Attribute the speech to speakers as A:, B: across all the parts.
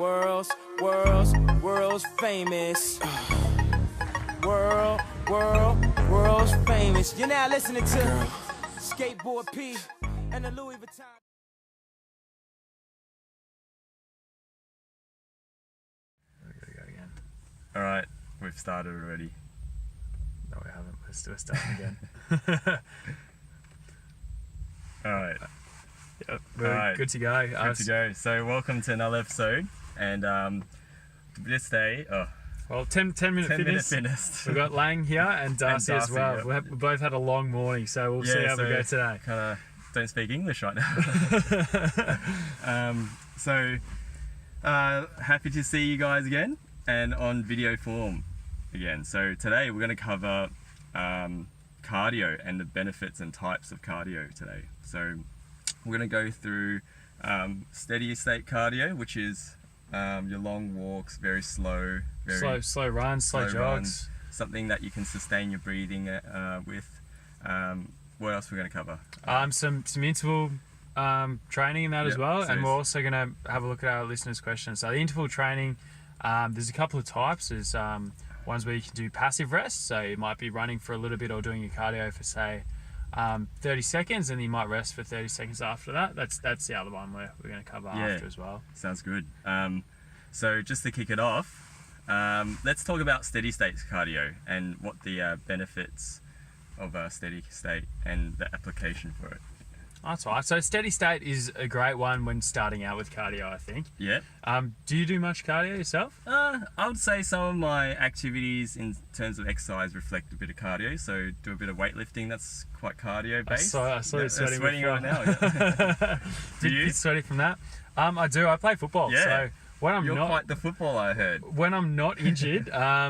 A: World's famous. World's famous. You're now listening to Skateboard P and the Louis Vuitton.
B: All right, we've started already.
C: No, we haven't. We're starting again.
B: All right.
C: Yep, we're good to go.
B: Good to go. So welcome to another episode, and this day,
C: 10 minute fitness. We've got Lang here and Darcy as well.
B: Yep.
C: We both had a long morning, so we'll see how we go today.
B: Kind of don't speak English right now. Happy to see you guys again and on video form again. So today we're going to cover cardio and the benefits and types of cardio today. So we're going to go through steady state cardio, which is your long walks, very slow,
C: slow runs, slow jogs,
B: something that you can sustain your breathing with. What else we're going to cover?
C: Some interval training in that as well,
B: so
C: and we're also going to have a look at our listeners' questions. So the interval training, there's a couple of types. There's ones where you can do passive rest, so you might be running for a little bit or doing your cardio for say 30 seconds, and you might rest for 30 seconds after that. That's the other one we're going to cover after as well.
B: Sounds good. So just to kick it off, let's talk about steady state cardio and what the benefits of a steady state and the application for it.
C: That's right. So steady state is a great one when starting out with cardio, I think.
B: Yeah.
C: Do you do much cardio yourself?
B: I would say some of my activities in terms of exercise reflect a bit of cardio. So do a bit of weightlifting. That's quite cardio based.
C: I saw you sweating
B: right now. Yeah. Do you?
C: Bit sweaty from that? I do. I play football.
B: Yeah.
C: So when
B: You're quite the footballer, I heard.
C: When I'm not injured, I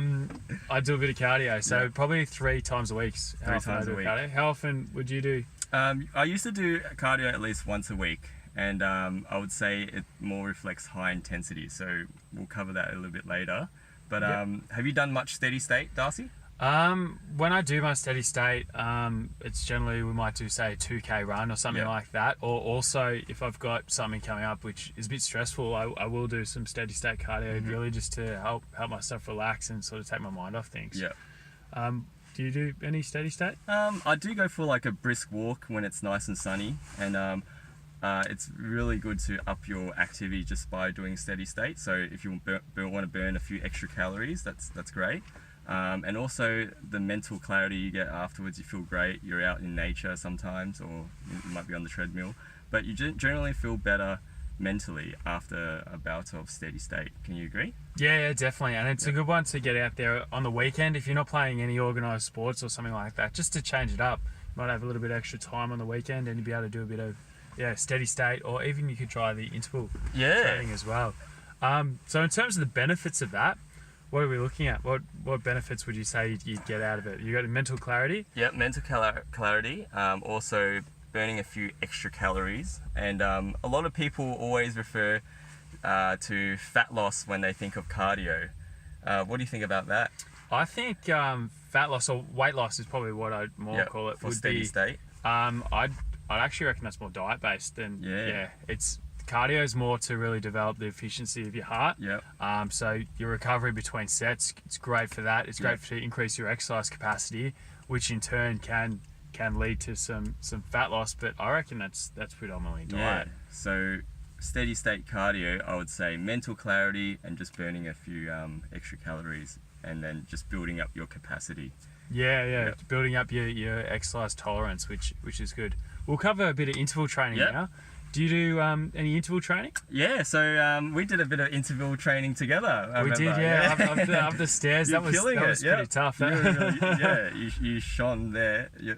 C: do a bit of cardio. So probably 3 times a week. How often would you do?
B: I used to do cardio at least once a week, and I would say it more reflects high intensity, so we'll cover that a little bit later. But have you done much steady state, Darcy?
C: When I do my steady state, it's generally we might do say a 2K run or something like that, or also if I've got something coming up which is a bit stressful, I will do some steady state cardio, really just to help myself relax and sort of take my mind off things.
B: Yeah.
C: Do you do any steady state?
B: I do go for like a brisk walk when it's nice and sunny, and it's really good to up your activity just by doing steady state. So if you want to burn a few extra calories, that's great. And also the mental clarity you get afterwards, you feel great. You're out in nature sometimes, or you might be on the treadmill, but you generally feel better mentally after a bout of steady state. Can you agree?
C: Yeah, definitely. And it's a good one to get out there on the weekend if you're not playing any organised sports or something like that, just to change it up. You might have a little bit extra time on the weekend and you'll be able to do a bit of steady state, or even you could try the interval training as well. So in terms of the benefits of that, what are we looking at? What benefits would you say you'd get out of it? You got mental clarity?
B: Yeah, mental clarity. Also burning a few extra calories, and a lot of people always refer to fat loss when they think of cardio. What do you think about that?
C: I think fat loss or weight loss is probably what I'd more call it.
B: For steady state.
C: I'd actually reckon that's more diet based than it's cardio is more to really develop the efficiency of your heart. So your recovery between sets, it's great for that. It's great to increase your exercise capacity, which in turn can lead to some fat loss, but I reckon that's predominantly diet.
B: So steady state cardio, I would say mental clarity and just burning a few extra calories, and then just building up your capacity.
C: Building up your exercise tolerance, which is good. We'll cover a bit of interval training now. Do you do any interval training? Yeah,
B: so we did a bit of interval training together.
C: We did, up the stairs. That was pretty tough.
B: You shone there. You're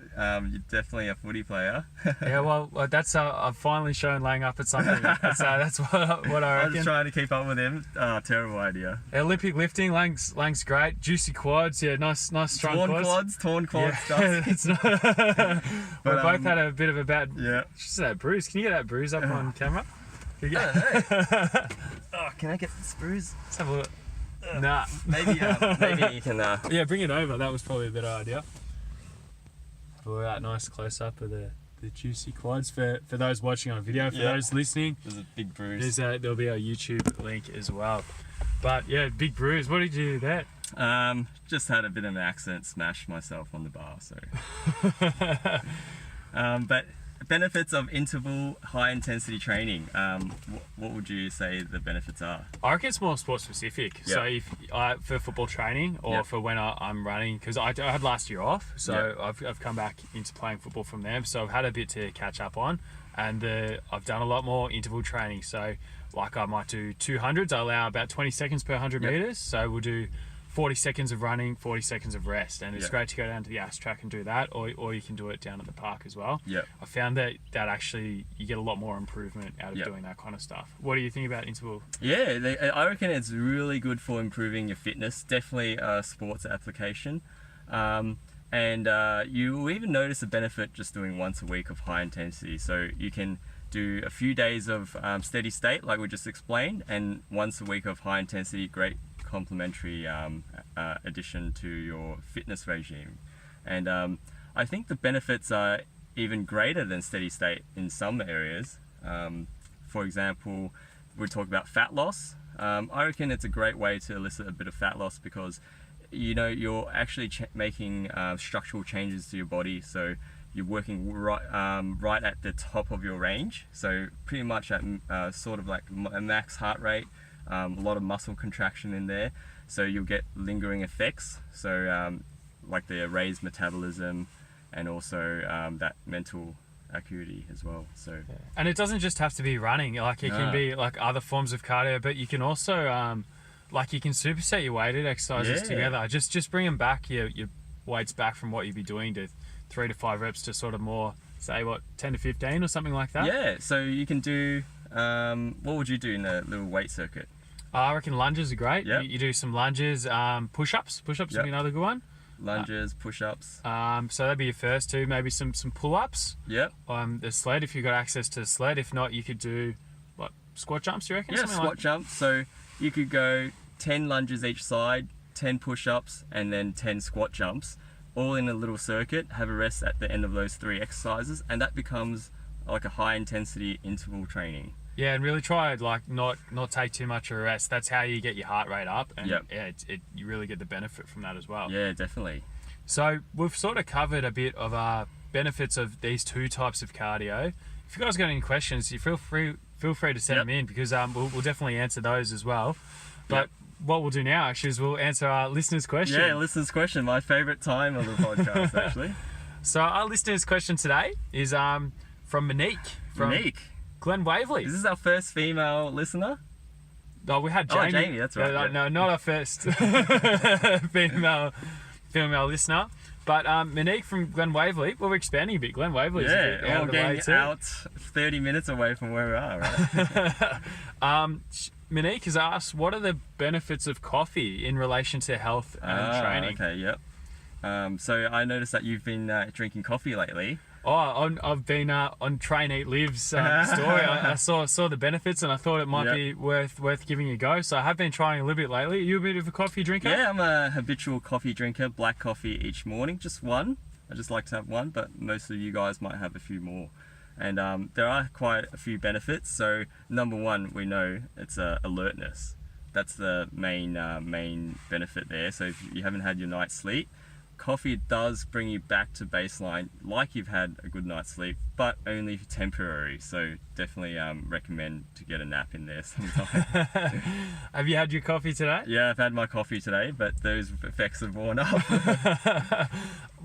B: definitely a footy player.
C: Well, that's I've finally shown Lang up at something. That's what I reckon.
B: I was trying to keep up with him. Terrible idea.
C: Olympic lifting, Lang's great. Juicy quads, nice strong quads.
B: Torn quads stuff.
C: We both had a bit of a bad. Just that bruise. Can you get that bruise up on camera?
B: Can I get this bruise?
C: Let's have a look. Nah.
B: Maybe you can...
C: bring it over. That was probably a better idea. Look at that nice close up of the the juicy quads for those watching on video. For
B: Yeah.
C: those listening,
B: There's a big bruise.
C: there'll be our YouTube link as well. But yeah, big bruise. What did you do there?
B: Just had a bit of an accident, smashed myself on the bar. So, but benefits of interval high intensity training. What would you say the benefits are?
C: I reckon it's more sport specific.
B: Yeah.
C: So if for football training or
B: Yeah.
C: for when I'm running, because I had last year off, so
B: Yeah.
C: I've come back into playing football from there. So I've had a bit to catch up on, and I've done a lot more interval training. So like I might do 200s. I allow about 20 seconds per 100
B: Yep.
C: meters. So we'll do 40 seconds of running, 40 seconds of rest, and it's
B: Yep.
C: great to go down to the AS track and do that, or you can do it down at the park as well.
B: Yep.
C: I found that actually you get a lot more improvement out of
B: Yep.
C: doing that kind of stuff. What do you think about interval?
B: Yeah, I reckon it's really good for improving your fitness. Definitely a sports application. And you will even notice a benefit just doing once a week of high intensity. So you can do a few days of steady state, like we just explained, and once a week of high intensity, great complementary addition to your fitness regime. And I think the benefits are even greater than steady state in some areas. For example, we talk about fat loss. I reckon it's a great way to elicit a bit of fat loss because you're actually making structural changes to your body. So you're working right at the top of your range. So pretty much at sort of like a max heart rate, a lot of muscle contraction in there. So you'll get lingering effects. So like the raised metabolism and also that mental acuity as well. So
C: And it doesn't just have to be running. Like it can
B: No.
C: be like other forms of cardio, but you can also like you can superset your weighted exercises
B: Yeah.
C: together. Just bring them back your weights back from what you'd be doing to 3 to 5 reps to sort of more say 10 to 15 or something like that.
B: yeah, so you can do what would you do in a little weight circuit?
C: I reckon lunges are great.
B: Yep.
C: You do some lunges, push-ups. Push-ups would
B: Yep.
C: be another good one.
B: Lunges, push-ups.
C: So that'd be your first two. Maybe some pull-ups.
B: Yep.
C: The sled if you've got access to the sled. If not, you could do squat jumps. You reckon?
B: Yeah,
C: Something
B: squat
C: like-
B: jumps. So you could go 10 lunges each side, 10 push-ups, and then 10 squat jumps, all in a little circuit. Have a rest at the end of those 3 exercises, and that becomes like a high-intensity interval training.
C: Yeah, and really try like not take too much of a rest. That's how you get your heart rate up, and
B: Yep.
C: yeah, you really get the benefit from that as well.
B: Yeah, definitely.
C: So we've sort of covered a bit of benefits of these two types of cardio. If you guys got any questions, you feel free to send
B: Yep.
C: them in because we'll definitely answer those as well. But what we'll do now actually is we'll answer our listeners' question.
B: Yeah, listeners' question, my favorite time of the podcast, actually.
C: So our listeners' question today is from Monique from
B: Unique.
C: Glen Waverley.
B: Is this our first female listener?
C: Oh, we had
B: Oh,
C: Jamie.
B: Jamie, that's right, yeah.
C: No, not our first female listener. But Monique from Glen Waverley. Well, we're expanding a bit. Glen Waverley is a bit
B: Yeah,
C: out
B: we're
C: of the way
B: getting
C: too.
B: out 30 minutes away from where we are, right?
C: Monique has asked, what are the benefits of coffee in relation to health and training?
B: Okay, yep. So I noticed that you've been drinking coffee lately.
C: I've been on Train Eat Live's story. I saw the benefits and I thought it might
B: Yep.
C: be worth giving a go. So I have been trying a little bit lately. Are you a bit of a coffee drinker?
B: Yeah, I'm a habitual coffee drinker, black coffee each morning, just one. I just like to have one, but most of you guys might have a few more. And there are quite a few benefits. So number one, we know it's alertness. That's the main benefit there. So if you haven't had your night's sleep, coffee does bring you back to baseline like you've had a good night's sleep, but only temporary. So definitely recommend to get a nap in there sometime.
C: Have you had your coffee today?
B: Yeah, I've had my coffee today, but those effects have worn off.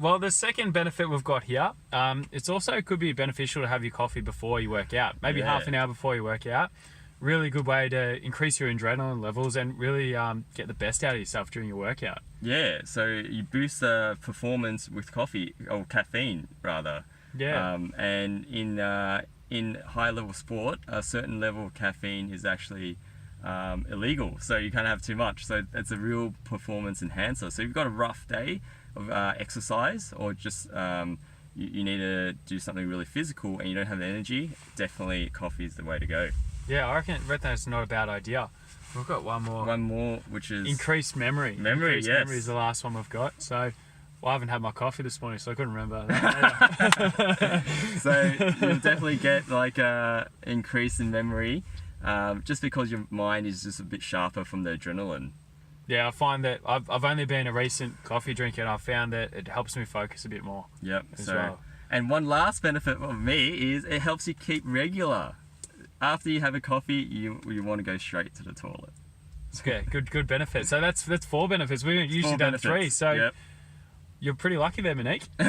C: Well, the second benefit we've got here, it's also could be beneficial to have your coffee before you work out. Maybe
B: Yeah.
C: half an hour before you work out. Really good way to increase your adrenaline levels and really get the best out of yourself during your workout.
B: Yeah, so you boost performance with coffee, or caffeine rather.
C: Yeah.
B: And in high level sport, a certain level of caffeine is actually illegal, so you can't have too much. So it's a real performance enhancer. So if you've got a rough day of exercise, or just you need to do something really physical and you don't have the energy, definitely coffee is the way to go.
C: Yeah, I reckon that's not a bad idea. We've got one more.
B: One more, which is
C: Increased memory.
B: Memory,
C: Increased
B: yes.
C: memory is the last one we've got. So Well, I haven't had my coffee this morning, so I couldn't remember that.
B: So you'll definitely get like a increase in memory, just because your mind is just a bit sharper from the adrenaline.
C: Yeah, I find that I've only been a recent coffee drinker, and I found that it helps me focus a bit more.
B: Yep.
C: As
B: So,
C: well.
B: and one last benefit of me is it helps you keep regular. After you have a coffee, you want to go straight to the toilet.
C: Yeah, good benefit. So that's 4 benefits. We usually
B: Four
C: done 3,
B: benefits.
C: so
B: Yep.
C: you're pretty lucky there, Monique.
B: All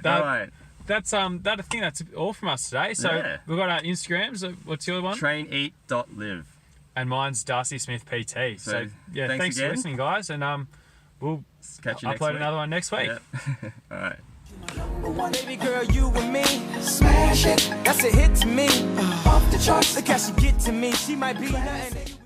B: right.
C: That's I think that's all from us today. So
B: Yeah.
C: we've got our Instagrams. What's your one?
B: Traineat.live.
C: And mine's Darcy Smith PT. So yeah,
B: thanks
C: thanks for
B: again.
C: listening, guys, and we'll
B: Catch you next
C: upload
B: week.
C: another one next week.
B: Yep. All right.
A: Baby girl, you and me, smash it. That's a hit to me. Off the charts, look how she get to me. She might be nothing that you